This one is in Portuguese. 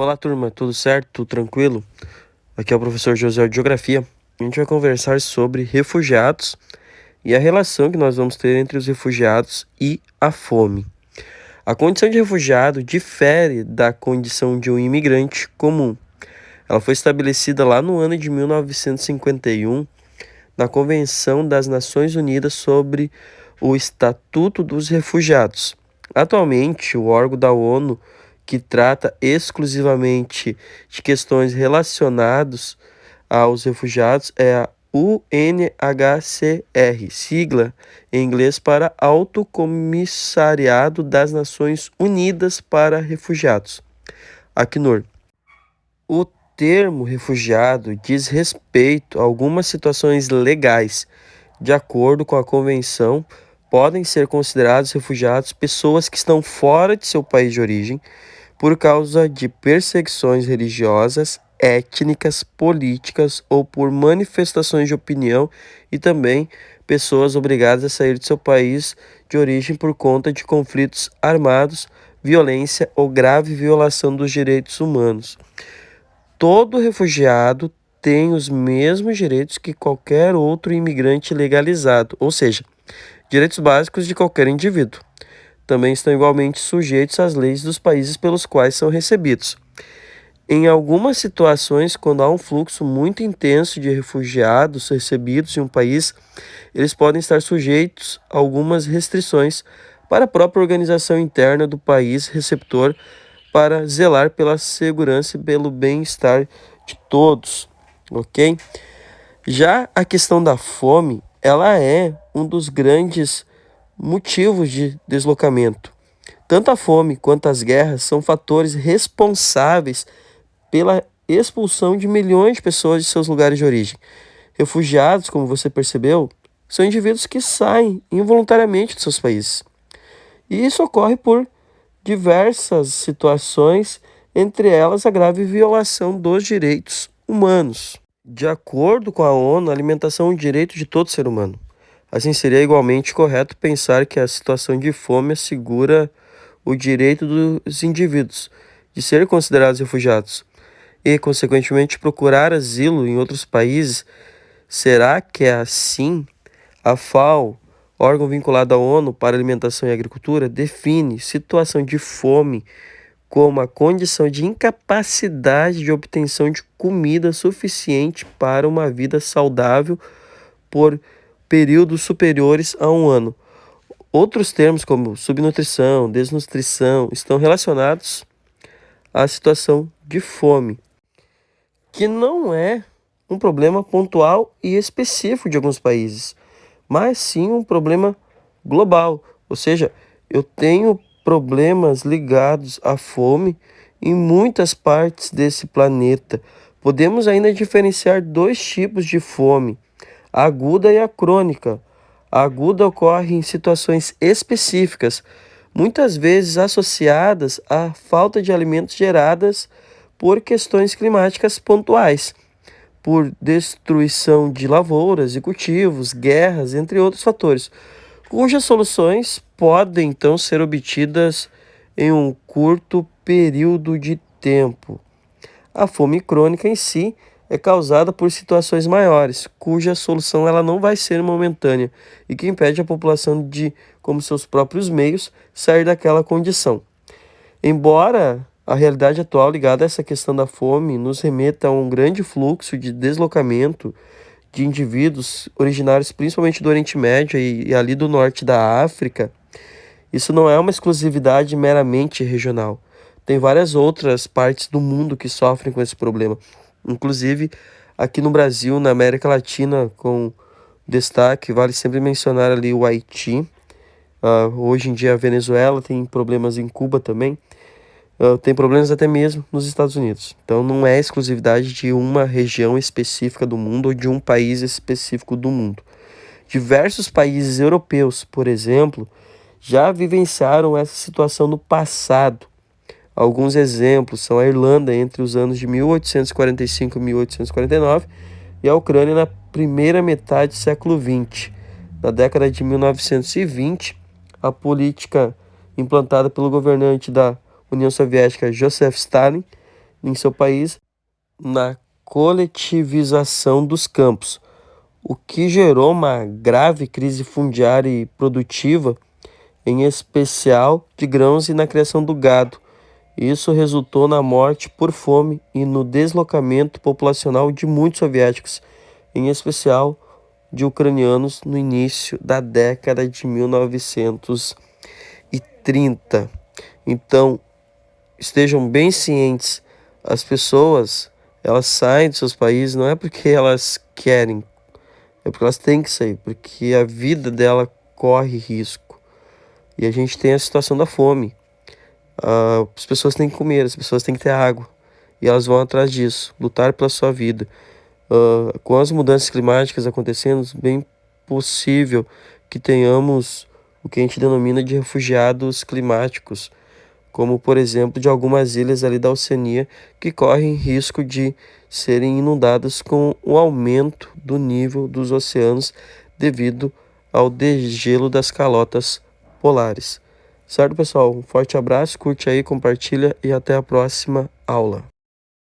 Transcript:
Olá, turma, tudo certo? Tudo tranquilo? Aqui é o professor José de Geografia. A gente vai conversar sobre refugiados e a relação que nós vamos ter entre os refugiados e a fome. A condição de refugiado difere da condição de um imigrante comum. Ela foi estabelecida lá no ano de 1951 na Convenção das Nações Unidas sobre o Estatuto dos Refugiados. Atualmente, o órgão da ONU que trata exclusivamente de questões relacionadas aos refugiados é a UNHCR, sigla em inglês para Alto Comissariado das Nações Unidas para Refugiados, Acnur. O termo refugiado diz respeito a algumas situações legais. De acordo com a convenção, podem ser considerados refugiados pessoas que estão fora de seu país de origem por causa de perseguições religiosas, étnicas, políticas ou por manifestações de opinião, e também pessoas obrigadas a sair de seu país de origem por conta de conflitos armados, violência ou grave violação dos direitos humanos. Todo refugiado tem os mesmos direitos que qualquer outro imigrante legalizado, ou seja, direitos básicos de qualquer indivíduo. Também estão igualmente sujeitos às leis dos países pelos quais são recebidos. Em algumas situações, quando há um fluxo muito intenso de refugiados recebidos em um país, eles podem estar sujeitos a algumas restrições para a própria organização interna do país receptor para zelar pela segurança e pelo bem-estar de todos, ok? Já a questão da fome, ela é um dos grandes motivos de deslocamento. Tanto a fome quanto as guerras são fatores responsáveis pela expulsão de milhões de pessoas de seus lugares de origem. Refugiados, como você percebeu, são indivíduos que saem involuntariamente de seus países. E isso ocorre por diversas situações, entre elas a grave violação dos direitos humanos. De acordo com a ONU, a alimentação é um direito de todo ser humano. Assim, seria igualmente correto pensar que a situação de fome assegura o direito dos indivíduos de ser considerados refugiados e, consequentemente, procurar asilo em outros países. Será que é assim? A FAO, órgão vinculado à ONU para Alimentação e Agricultura, define situação de fome como a condição de incapacidade de obtenção de comida suficiente para uma vida saudável por períodos superiores a um ano. Outros termos como subnutrição, desnutrição estão relacionados à situação de fome, que não é um problema pontual e específico de alguns países, mas sim um problema global. Ou seja, eu tenho problemas ligados à fome em muitas partes desse planeta. Podemos ainda diferenciar dois tipos de fome: a aguda e a crônica. A aguda ocorre em situações específicas, muitas vezes associadas à falta de alimentos geradas por questões climáticas pontuais, por destruição de lavouras e cultivos, guerras, entre outros fatores, cujas soluções podem então ser obtidas em um curto período de tempo. A fome crônica em si é causada por situações maiores, cuja solução ela não vai ser momentânea e que impede a população de, com seus próprios meios, sair daquela condição. Embora a realidade atual ligada a essa questão da fome nos remeta a um grande fluxo de deslocamento de indivíduos originários principalmente do Oriente Médio e ali do norte da África, isso não é uma exclusividade meramente regional. Tem várias outras partes do mundo que sofrem com esse problema. Inclusive, aqui no Brasil, na América Latina, com destaque, vale sempre mencionar ali o Haiti. Hoje em dia a Venezuela tem problemas em Cuba também. Tem problemas até mesmo nos Estados Unidos. Então não é exclusividade de uma região específica do mundo ou de um país específico do mundo. Diversos países europeus, por exemplo, já vivenciaram essa situação no passado. Alguns exemplos são a Irlanda entre os anos de 1845 e 1849 e a Ucrânia na primeira metade do século XX. Na década de 1920, a política implantada pelo governante da União Soviética, Joseph Stalin, em seu país na coletivização dos campos, o que gerou uma grave crise fundiária e produtiva, em especial de grãos e na criação do gado. Isso resultou na morte por fome e no deslocamento populacional de muitos soviéticos, em especial de ucranianos, no início da década de 1930. Então, estejam bem cientes, as pessoas, elas saem dos seus países não é porque elas querem, é porque elas têm que sair, porque a vida dela corre risco. E a gente tem a situação da fome. As pessoas têm que comer, as pessoas têm que ter água. E elas vão atrás disso, lutar pela sua vida. Com as mudanças climáticas acontecendo, bem possível que tenhamos o que a gente denomina de refugiados climáticos, como por exemplo de algumas ilhas ali da Oceania que correm risco de serem inundadas com o aumento do nível dos oceanos devido ao degelo das calotas polares. Certo, pessoal? Um forte abraço, curte aí, compartilha e até a próxima aula.